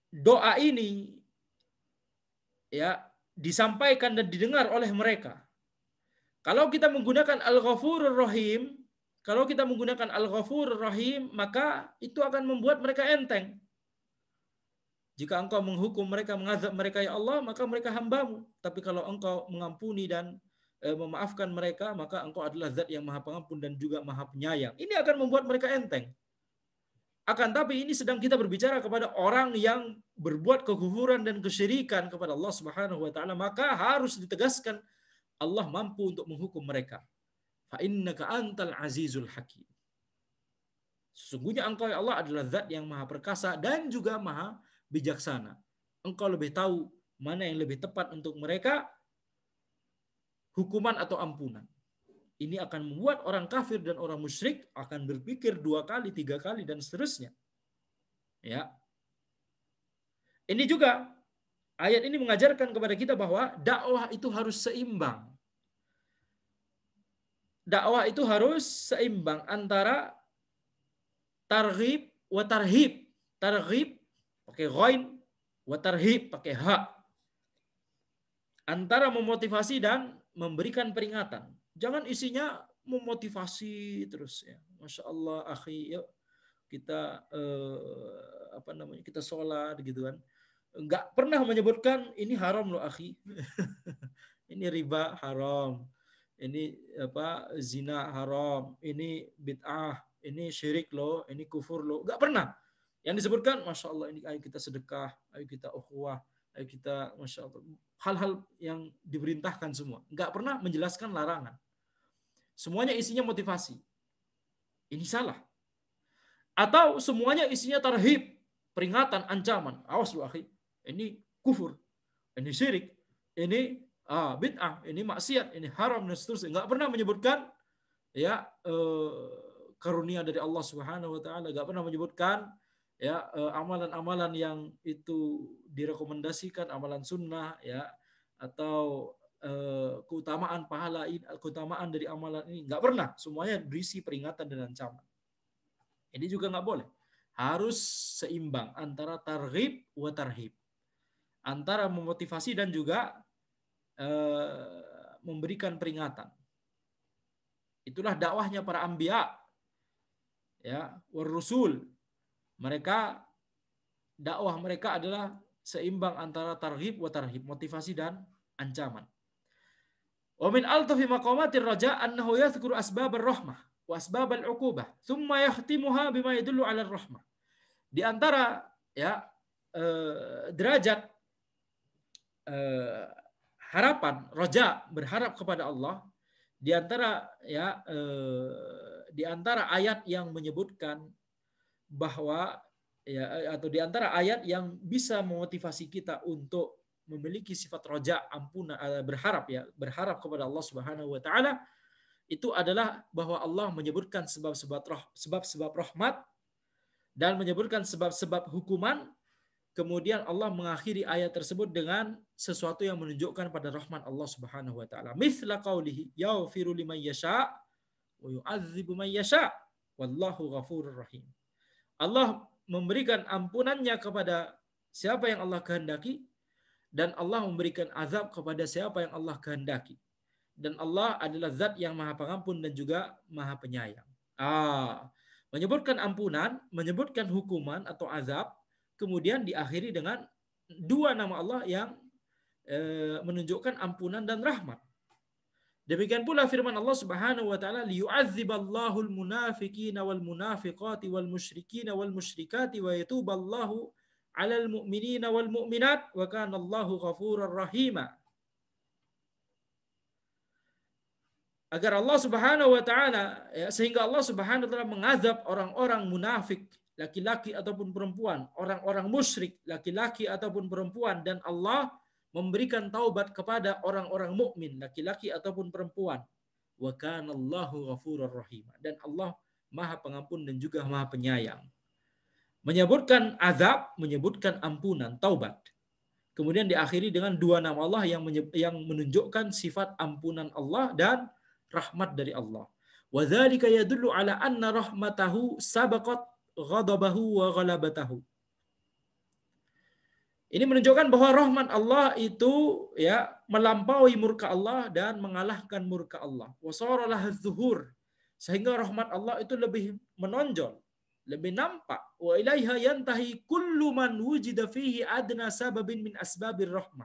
Doa ini, ya, disampaikan dan didengar oleh mereka. Kalau kita menggunakan Al-Ghafurur Rahim, maka itu akan membuat mereka enteng. Jika engkau menghukum mereka, mengazab mereka ya Allah, maka mereka hambamu. Tapi kalau engkau mengampuni dan memaafkan mereka, maka engkau adalah zat yang maha pengampun dan juga maha penyayang. Ini akan membuat mereka enteng. Akan tapi ini sedang kita berbicara kepada orang yang berbuat kekufuran dan kesyirikan kepada Allah Subhanahu wa taala, maka harus ditegaskan Allah mampu untuk menghukum mereka. Fa innaka antal azizul hakim. Sesungguhnya engkau ya Allah adalah zat yang maha perkasa dan juga maha bijaksana. Engkau lebih tahu mana yang lebih tepat untuk mereka, hukuman atau ampunan. Ini akan membuat orang kafir dan orang musyrik akan berpikir 2 kali, 3 kali, dan seterusnya. Ya. Ini juga, ayat ini mengajarkan kepada kita bahwa dakwah itu harus seimbang. Dakwah itu harus seimbang antara targhib wa tarhib. Targhib pakai ghain, wa tarhib pakai ha. Antara memotivasi dan memberikan peringatan. Jangan isinya memotivasi terus, ya. Masya Allah, akhi, yuk kita kita sholat gitu kan, nggak pernah menyebutkan ini haram loh akhi, ini riba haram, ini zina haram, ini bid'ah, ini syirik loh, ini kufur loh, nggak pernah. Yang disebutkan, masya Allah, ini ayo kita sedekah, ayo kita ukhuwah, ayo kita, masya Allah, hal-hal yang diperintahkan semua, nggak pernah menjelaskan larangan. Semuanya isinya motivasi. Ini salah. Atau semuanya isinya tarhib, peringatan, ancaman. Awas lu akhi, ini kufur, ini syirik, ini bid'ah, ini maksiat, ini haram dan seterusnya. Enggak pernah menyebutkan ya karunia dari Allah Subhanahu wa taala, enggak pernah menyebutkan ya amalan-amalan yang itu direkomendasikan, amalan sunnah ya, atau keutamaan pahala ini, keutamaan dari amalan ini, enggak pernah. Semuanya berisi peringatan dan ancaman. Ini juga nggak boleh. Harus seimbang antara targhib wa tarhib. Antara memotivasi dan juga memberikan peringatan. Itulah dakwahnya para anbiya. Ya, war rusul. Mereka, dakwah mereka adalah seimbang antara targhib wa tarhib, motivasi dan ancaman. Wa min altafi maqamatir raja annahu yadhkuru asbab ar-rahmah wa asbab al-uqubah thumma yakhtimuha bima yadullu 'ala ar-rahmah. Di antara ya derajat harapan, raja, berharap kepada Allah, di antara ya di antara ayat yang menyebutkan bahwa ya, atau di antara ayat yang bisa memotivasi kita untuk memiliki sifat roja, ampunan, berharap kepada Allah Subhanahu wa taala, itu adalah bahwa Allah menyebutkan sebab-sebab rahmat dan menyebutkan sebab-sebab hukuman, kemudian Allah mengakhiri ayat tersebut dengan sesuatu yang menunjukkan pada rahmat Allah Subhanahu wa taala. Mithla qaulihi yaghfiru liman yasha wa yu'adzibu man yasha wallahu ghafurur rahim. Allah memberikan ampunannya kepada siapa yang Allah kehendaki, dan Allah memberikan azab kepada siapa yang Allah kehendaki. Dan Allah adalah zat yang maha pengampun dan juga maha penyayang. Menyebutkan ampunan, menyebutkan hukuman atau azab, kemudian diakhiri dengan dua nama Allah yang menunjukkan ampunan dan rahmat. Demikian pula firman Allah Subhanahu wa taala, liyu'adziballahu al-munafiqina wal munafiqati wal musyrikina wal musyrikati wa yatuballahu 'alal mu'minina wal mu'minat wa kana Allahu ghafurur rahima. Agar Allah Subhanahu wa taala, ya, sehingga Allah Subhanahu wa taala mengazab orang-orang munafik laki-laki ataupun perempuan, orang-orang musyrik laki-laki ataupun perempuan, dan Allah memberikan taubat kepada orang-orang mukmin laki-laki ataupun perempuan. Wa kana Allahu ghafurur rahim. Dan Allah Maha Pengampun dan juga Maha Penyayang. Menyebutkan azab, menyebutkan ampunan, taubat. Kemudian diakhiri dengan dua nama Allah yang menunjukkan sifat ampunan Allah dan rahmat dari Allah. Wa dzalika yadullu ala anna rahmatahu sabaqat ghadabahu wa ghalabatahu. Ini menunjukkan bahwa rahmat Allah itu ya melampaui murka Allah dan mengalahkan murka Allah. Wasaralah zuhur, sehingga rahmat Allah itu lebih menonjol, lebih nampak. Wa ilaiha yantahi kullu man wujida fihi adna sababin min asbabir rahmah.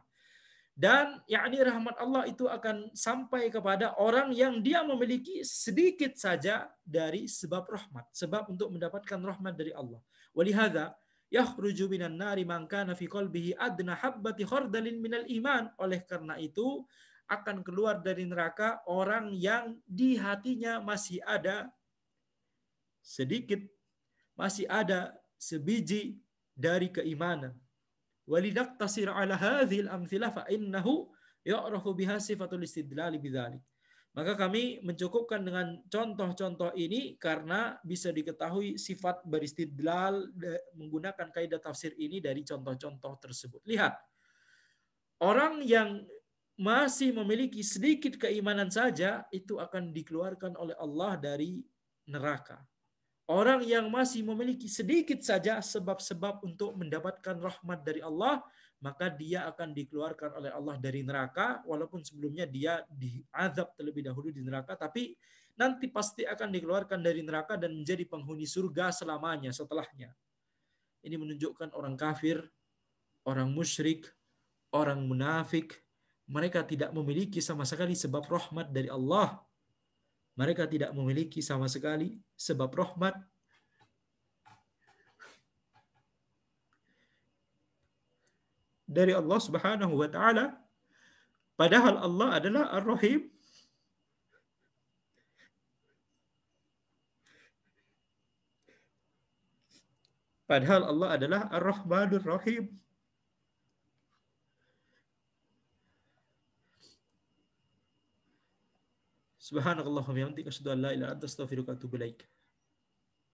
Dan yakni rahmat Allah itu akan sampai kepada orang yang dia memiliki sedikit saja dari sebab rahmat, sebab untuk mendapatkan rahmat dari Allah. Walihada yakhruju minan nari man kana fi qalbihi adna habbati khardalin minal iman. Oleh karena itu akan keluar dari neraka orang yang di hatinya masih ada sedikit, masih ada sebiji dari keimanan. Walidaktasir ala hadhil amthilah fa innahu ya'rafu biha sifatul istidlal bidzalik. Maka kami mencukupkan dengan contoh-contoh ini karena bisa diketahui sifat beristidlal menggunakan kaidah tafsir ini dari contoh-contoh tersebut. Lihat, orang yang masih memiliki sedikit keimanan saja itu akan dikeluarkan oleh Allah dari neraka. Orang yang masih memiliki sedikit saja sebab-sebab untuk mendapatkan rahmat dari Allah, maka dia akan dikeluarkan oleh Allah dari neraka, walaupun sebelumnya dia diazab terlebih dahulu di neraka, tapi nanti pasti akan dikeluarkan dari neraka dan menjadi penghuni surga selamanya setelahnya. Ini menunjukkan orang kafir, orang musyrik, orang munafik, mereka tidak memiliki sama sekali sebab rahmat dari Allah. Mereka tidak memiliki sama sekali sebab rahmat dari Allah Subhanahu wa taala. Padahal Allah adalah Ar-Rahim. Padahal Allah adalah Ar-Rahmanur Rahim. Subhanakallahumma wa bihamdika asyhadu an la ilaha illa anta astaghfiruka wa atubu ilaik.